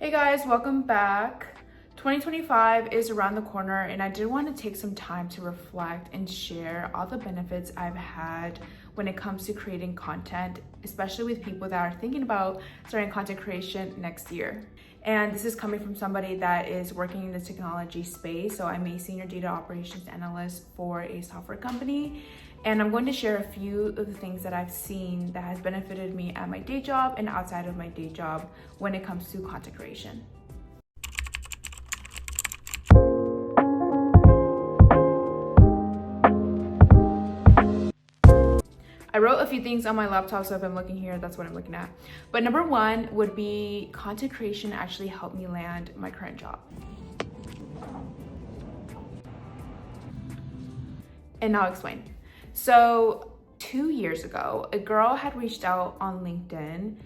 Hey guys, welcome back. 2025 is around the corner and I did want to take some time to reflect and share all the benefits I've had when it comes to creating content, especially with people that are thinking about starting content creation next year. And this is coming from somebody that is working in the technology space. So I'm a senior data operations analyst for a software company. And I'm going to share a few of the things that I've seen that has benefited me at my day job and outside of my day job when it comes to content creation. I wrote a few things on my laptop, so if I'm looking here, that's what I'm looking at. But number one would be content creation actually helped me land my current job. And I'll explain. So 2 years ago, a girl had reached out on LinkedIn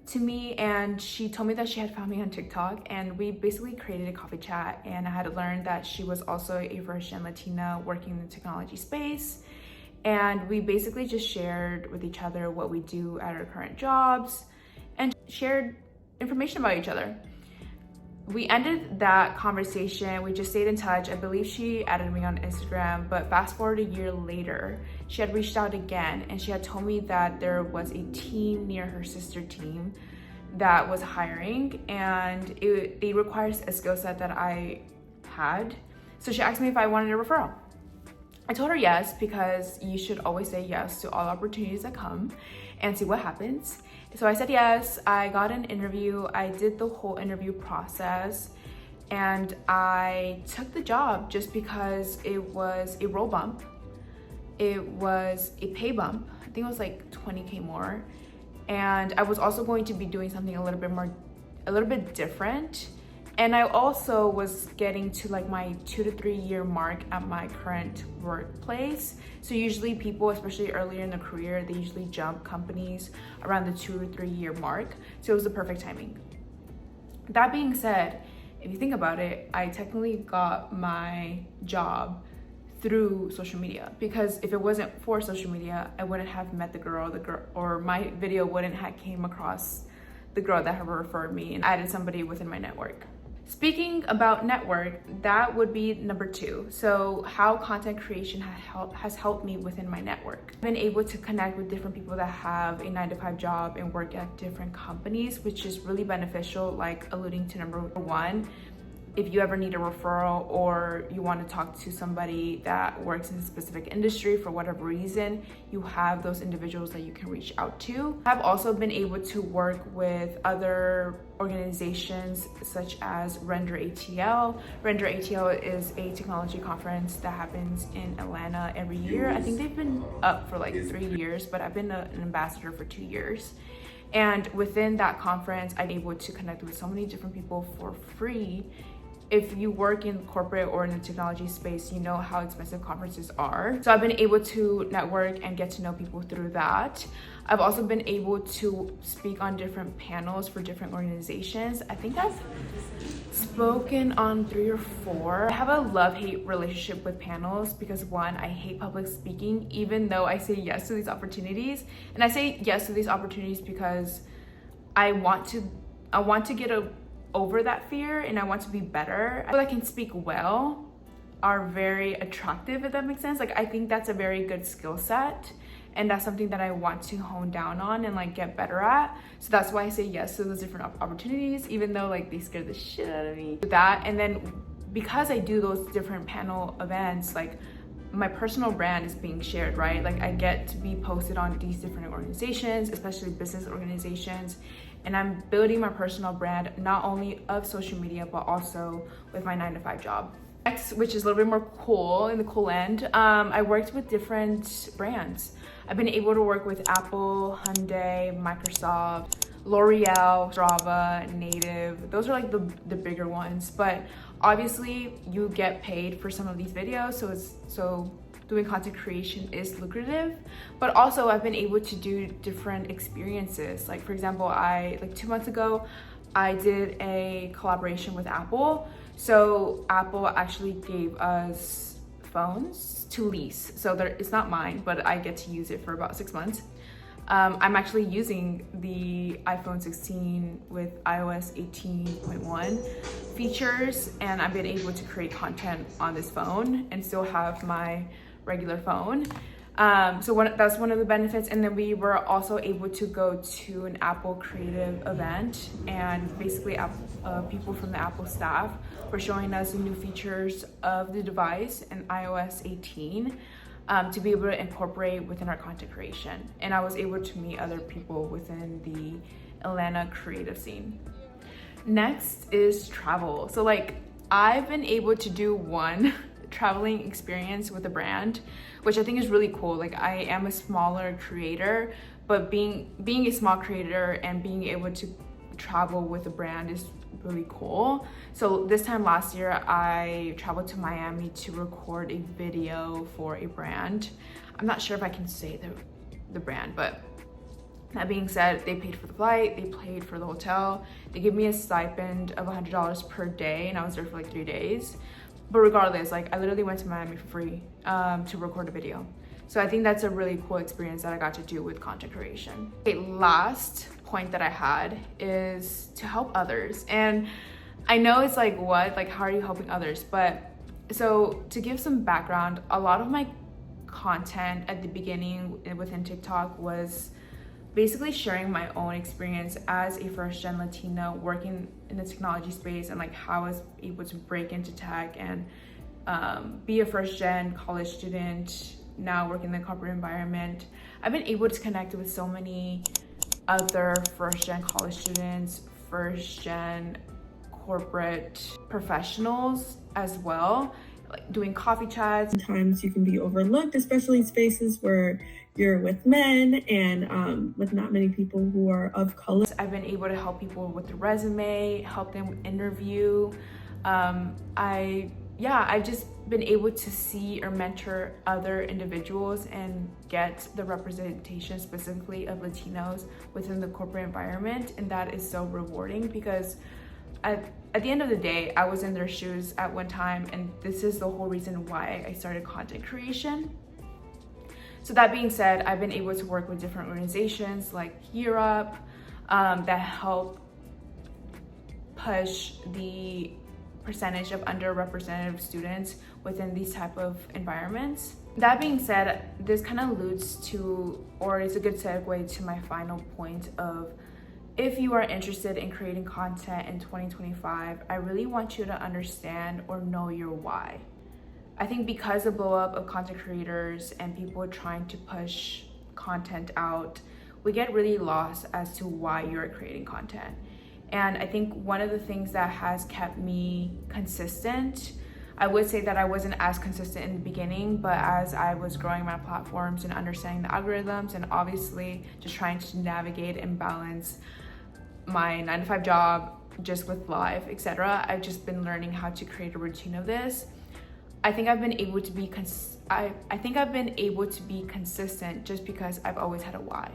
to me and she told me that she had found me on TikTok, and we basically created a coffee chat, and I had learned that she was also a first-gen Latina working in the technology space. And we basically just shared with each other what we do at our current jobs and shared information about each other. We ended that conversation. We just stayed in touch. I believe she added me on Instagram, but fast forward a year later, she had reached out again and she had told me that there was a team near her sister team that was hiring, and it requires a skill set that I had. So she asked me if I wanted a referral. I told her yes, because you should always say yes to all opportunities that come and see what happens. So I said yes. I got an interview. I did the whole interview process and I took the job just because it was a role bump. It was a pay bump. I think it was like 20K more. And I was also going to be doing something a little bit different. And I also was getting to like my 2 to 3 year mark at my current workplace. So usually people, especially earlier in their career, they usually jump companies around the 2 or 3 year mark. So it was the perfect timing. That being said, if you think about it, I technically got my job through social media, because if it wasn't for social media, I wouldn't have met the girl, or my video wouldn't have came across the girl that had referred me and added somebody within my network. Speaking about network, that would be number two. So how content creation has helped me within my network. I've been able to connect with different people that have a 9-to-5 job and work at different companies, which is really beneficial, like alluding to number one. If you ever need a referral or you want to talk to somebody that works in a specific industry for whatever reason, you have those individuals that you can reach out to. I've also been able to work with other organizations such as Render ATL. Render ATL is a technology conference that happens in Atlanta every year. I think they've been up for like 3 years, but I've been an ambassador for 2 years. And within that conference, I'm able to connect with so many different people for free. If you work in corporate or in the technology space, you know how expensive conferences are. So I've been able to network and get to know people through that. I've also been able to speak on different panels for different organizations. I think I've spoken on 3 or 4. I have a love-hate relationship with panels because one, I hate public speaking, even though I say yes to these opportunities. And I say yes to these opportunities because I want to get over that fear and I want to be better. People that can speak well are very attractive, if that makes sense. Like, I think that's a very good skill set, and that's something that I want to hone down on and like get better at. So that's why I say yes to those different opportunities, even though like they scare the shit out of me. That, and then because I do those different panel events, like my personal brand is being shared, right? Like I get to be posted on these different organizations, especially business organizations, and I'm building my personal brand not only of social media but also with my 9-to-5 job. Next, which is a little bit more cool, in the cool end, I worked with different brands. I've been able to work with Apple, Hyundai, Microsoft, L'Oreal, Strava, Native. Those are like the bigger ones, but obviously you get paid for some of these videos, so doing content creation is lucrative. But also I've been able to do different experiences. Like for example, like 2 months ago, I did a collaboration with Apple. So Apple actually gave us phones to lease. So it's not mine, but I get to use it for about 6 months. I'm actually using the iPhone 16 with iOS 18.1 features, and I've been able to create content on this phone and still have my regular phone. That's one of the benefits. And then we were also able to go to an Apple creative event, and basically people from the Apple staff were showing us the new features of the device in iOS 18 to be able to incorporate within our content creation. And I was able to meet other people within the Atlanta creative scene. Next is travel. So like, I've been able to do one traveling experience with a brand, which I think is really cool. Like, I am a smaller creator, but being a small creator and being able to travel with a brand is really cool. So this time last year, I traveled to Miami to record a video for a brand. I'm not sure if I can say the brand, but that being said, they paid for the flight, they paid for the hotel, they gave me a stipend of $100 per day, and I was there for like 3 days. But regardless, like, I literally went to Miami for free to record a video. So I think that's a really cool experience that I got to do with content creation. Okay, last point that I had is to help others. And I know it's like, what? Like, how are you helping others? But so to give some background, a lot of my content at the beginning within TikTok was basically sharing my own experience as a first-gen Latina working in the technology space, and like how I was able to break into tech and be a first-gen college student, now working in the corporate environment. I've been able to connect with so many other first-gen college students, first-gen corporate professionals as well, like doing coffee chats. Sometimes you can be overlooked, especially in spaces where you're with men and with not many people who are of color. I've been able to help people with the resume, help them with interview. I've just been able to see or mentor other individuals and get the representation specifically of Latinos within the corporate environment. And that is so rewarding, because at the end of the day, I was in their shoes at one time, and this is the whole reason why I started content creation. So that being said, I've been able to work with different organizations like Europe that help push the percentage of underrepresented students within these type of environments. That being said, this kind of alludes to, or is a good segue to, my final point of, if you are interested in creating content in 2025, I really want you to understand or know your why. I think because of the blow up of content creators and people trying to push content out, we get really lost as to why you're creating content. And I think one of the things that has kept me consistent, I would say that I wasn't as consistent in the beginning, but as I was growing my platforms and understanding the algorithms, and obviously just trying to navigate and balance my 9-to-5 job just with life, etc., I've just been learning how to create a routine of this. I think I've been able to be consistent just because I've always had a why.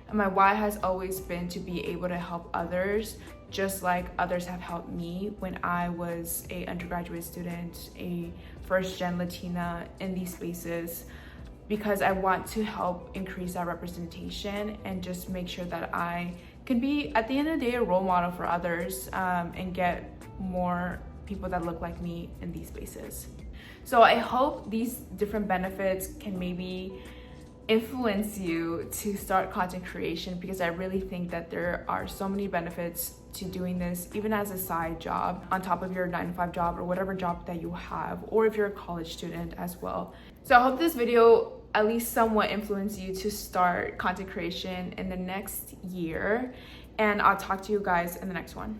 And my why has always been to be able to help others, just like others have helped me when I was a undergraduate student, a first-gen Latina in these spaces, because I want to help increase that representation and just make sure that I can be, at the end of the day, a role model for others, and get more people that look like me in these spaces. So I hope these different benefits can maybe influence you to start content creation, because I really think that there are so many benefits to doing this, even as a side job on top of your 9-to-5 job or whatever job that you have, or if you're a college student as well. So I hope this video at least somewhat influence you to start content creation in the next year, and I'll talk to you guys in the next one.